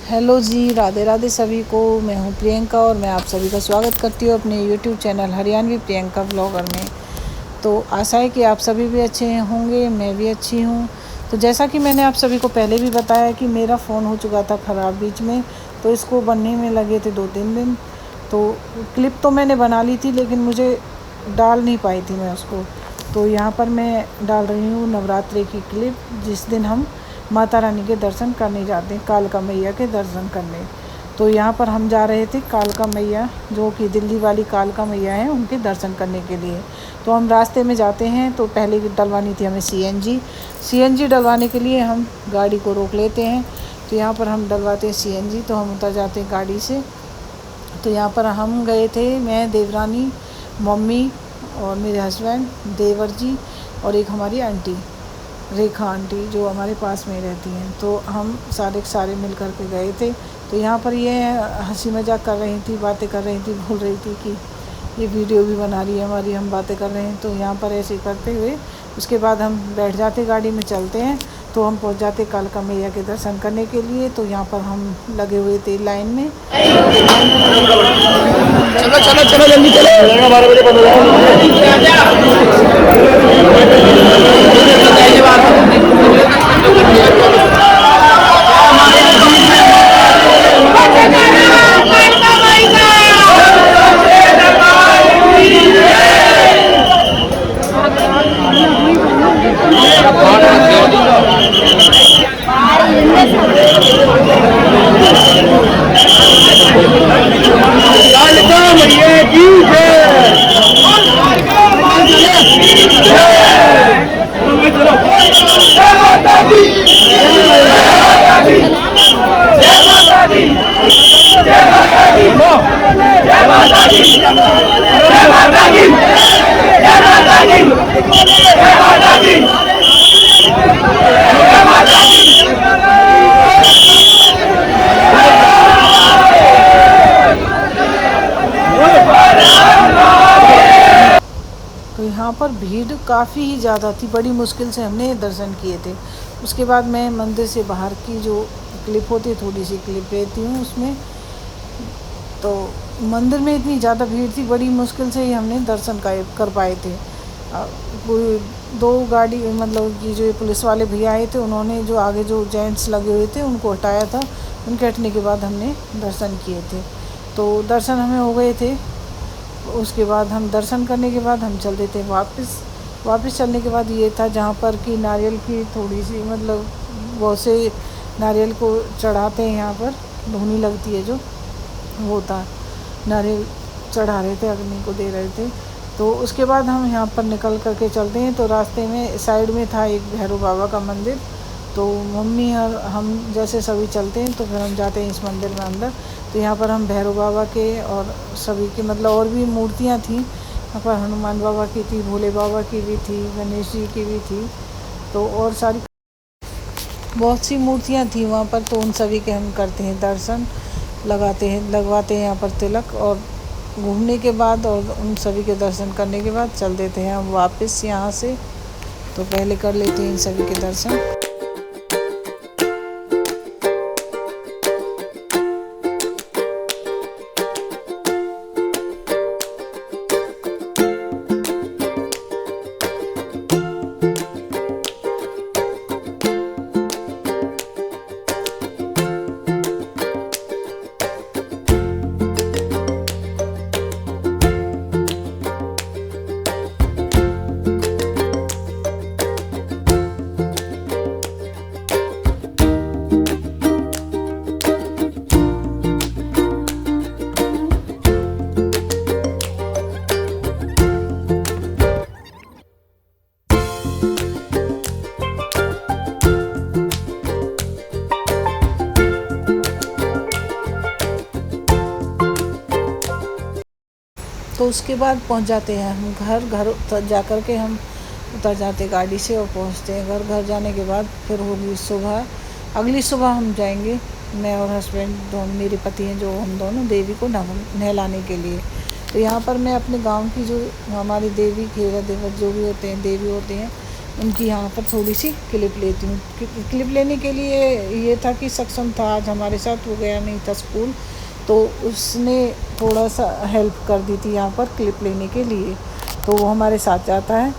Hello जी, राधे राधे सभी को। मैं हूं प्रियंका और मैं आप सभी का स्वागत करती हूं अपने YouTube channel Haryanvi Priyanka blogger में। तो आशा है कि आप सभी भी अच्छे होंगे, मैं भी अच्छी हूं। तो जैसा कि मैंने आप सभी को पहले भी बताया कि मेरा फ़ोन हो चुका था ख़राब बीच में, तो इसको बनने में लगे थे 2-3 दिन। तो क्लिप तो मैंने बना ली थी, लेकिन मुझे डाल नहीं पाई थी मैं उसको। तो यहाँ पर मैं डाल रही हूँ नवरात्रि की क्लिप, जिस दिन हम माता रानी के दर्शन करने जाते हैं, कालका मैया के दर्शन करने। तो यहाँ पर हम जा रहे थे कालका मैया, जो कि दिल्ली वाली कालका मैया हैं, उनके दर्शन करने के लिए। तो हम रास्ते में जाते हैं, तो पहले डलवानी थी हमें सीएनजी डलवाने के लिए हम गाड़ी को रोक लेते हैं। तो यहाँ पर हम डलवाते हैं सीएनजी, तो हम उतर जाते हैं गाड़ी से। तो यहाँ पर हम गए थे, मैं, देवरानी, मम्मी और मेरे हस्बैंड, देवर जी और एक हमारी आंटी रेखा आंटी, जो हमारे पास में रहती हैं। तो हम सारे मिल कर के गए थे। तो यहाँ पर ये हंसी मजाक कर रही थी, बातें कर रही थी, बोल रही थी कि ये वीडियो भी बना रही है हमारी, हम बातें कर रहे हैं। तो यहाँ पर ऐसे करते हुए उसके बाद हम बैठ जाते, गाड़ी में चलते हैं। तो हम पहुँच जाते कालका मैया के दर्शन करने के लिए। तो यहाँ पर हम लगे हुए थे लाइन में। चलो चलो चलो जल्दी चलो 12 बजे बंद हो तो यहाँ पर भीड़ काफ़ी ही ज़्यादा थी, बड़ी मुश्किल से हमने दर्शन किए थे। उसके बाद मैं मंदिर से बाहर की जो क्लिप होती है, थोड़ी सी क्लिप लेती हूँ उसमें। तो मंदिर में इतनी ज़्यादा भीड़ थी, बड़ी मुश्किल से ही हमने दर्शन कर पाए थे। कोई 2 गाड़ी, मतलब कि जो पुलिस वाले भैया आए थे, उन्होंने जो आगे जो जेंट्स लगे हुए थे उनको हटाया था। उनके हटने के बाद हमने दर्शन किए थे। तो दर्शन हमें हो गए थे। उसके बाद हम दर्शन करने के बाद हम चलते थे वापस चलने के बाद ये था जहाँ पर कि नारियल की थोड़ी सी, मतलब बहुत से नारियल को चढ़ाते हैं, यहाँ पर धुनी लगती है जो, वो था नारियल चढ़ा रहे थे, अग्नि को दे रहे थे। तो उसके बाद हम यहाँ पर निकल करके चलते हैं। तो रास्ते में साइड में था एक भैरव बाबा का मंदिर। तो मम्मी और हम जैसे सभी चलते हैं, तो फिर हम जाते हैं इस मंदिर में अंदर। तो यहाँ पर हम भैरव बाबा के और सभी के, मतलब और भी मूर्तियाँ थी यहाँ पर, हनुमान बाबा की थी, भोले बाबा की भी थी, गणेश जी की भी थी। तो और सारी बहुत सी मूर्तियाँ थी वहाँ पर। तो उन सभी के हम करते हैं दर्शन, लगवाते हैं यहाँ पर तिलक, और घूमने के बाद और उन सभी के दर्शन करने के बाद चल देते हैं हम वापस यहाँ से। तो पहले कर लेते हैं इन सभी के दर्शन। तो उसके बाद पहुंच जाते हैं हम घर जा कर के हम उतर जाते गाड़ी से और पहुंचते हैं घर जाने के बाद फिर होगी सुबह, अगली सुबह हम जाएंगे, मैं और हस्बैंड दोनों, मेरे पति हैं, जो हम दोनों देवी को नहलाने के लिए। तो यहाँ पर मैं अपने गांव की जो हमारी देवी, खेरा देवर जो भी होते हैं, देवी होते हैं, उनकी यहाँ पर थोड़ी सी क्लिप लेती हूँ। क्लिप लेने के लिए ये था कि सक्षम था आज हमारे साथ, वो गया नहीं था स्कूल, तो उसने थोड़ा सा हेल्प कर दी थी यहाँ पर क्लिप लेने के लिए, तो वो हमारे साथ जाता है।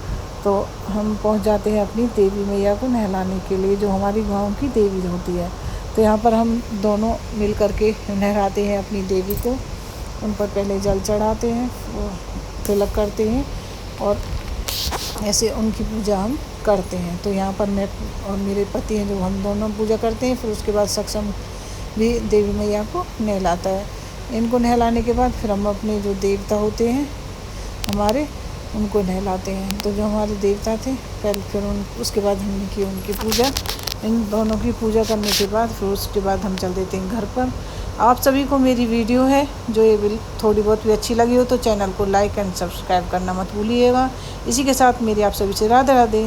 तो हम पहुँच जाते हैं अपनी देवी मैया को नहलाने के लिए, जो हमारी गाँव की देवी होती है। तो यहाँ पर हम दोनों मिल कर के नहलाते हैं अपनी देवी को, उन पर पहले जल चढ़ाते हैं, वो तिलक करते हैं और ऐसे उनकी पूजा हम करते हैं। तो यहाँ पर मैं और मेरे पति हैं जो हम दोनों पूजा करते हैं। फिर उसके बाद सक्षम भी देवी मैया को नहलाता है। इनको नहलाने के बाद फिर हम अपने जो देवता होते हैं हमारे, उनको नहलाते हैं। तो जो हमारे देवता थे पहले, फिर उसके बाद हमने की उनकी पूजा। इन दोनों की पूजा करने के बाद फिर उसके बाद हम चल देते हैं घर पर। आप सभी को मेरी वीडियो है जो ये थोड़ी बहुत भी अच्छी लगी हो तो चैनल को लाइक एंड सब्सक्राइब करना मत भूलिएगा। इसी के साथ मेरी आप सभी से राधे राधे।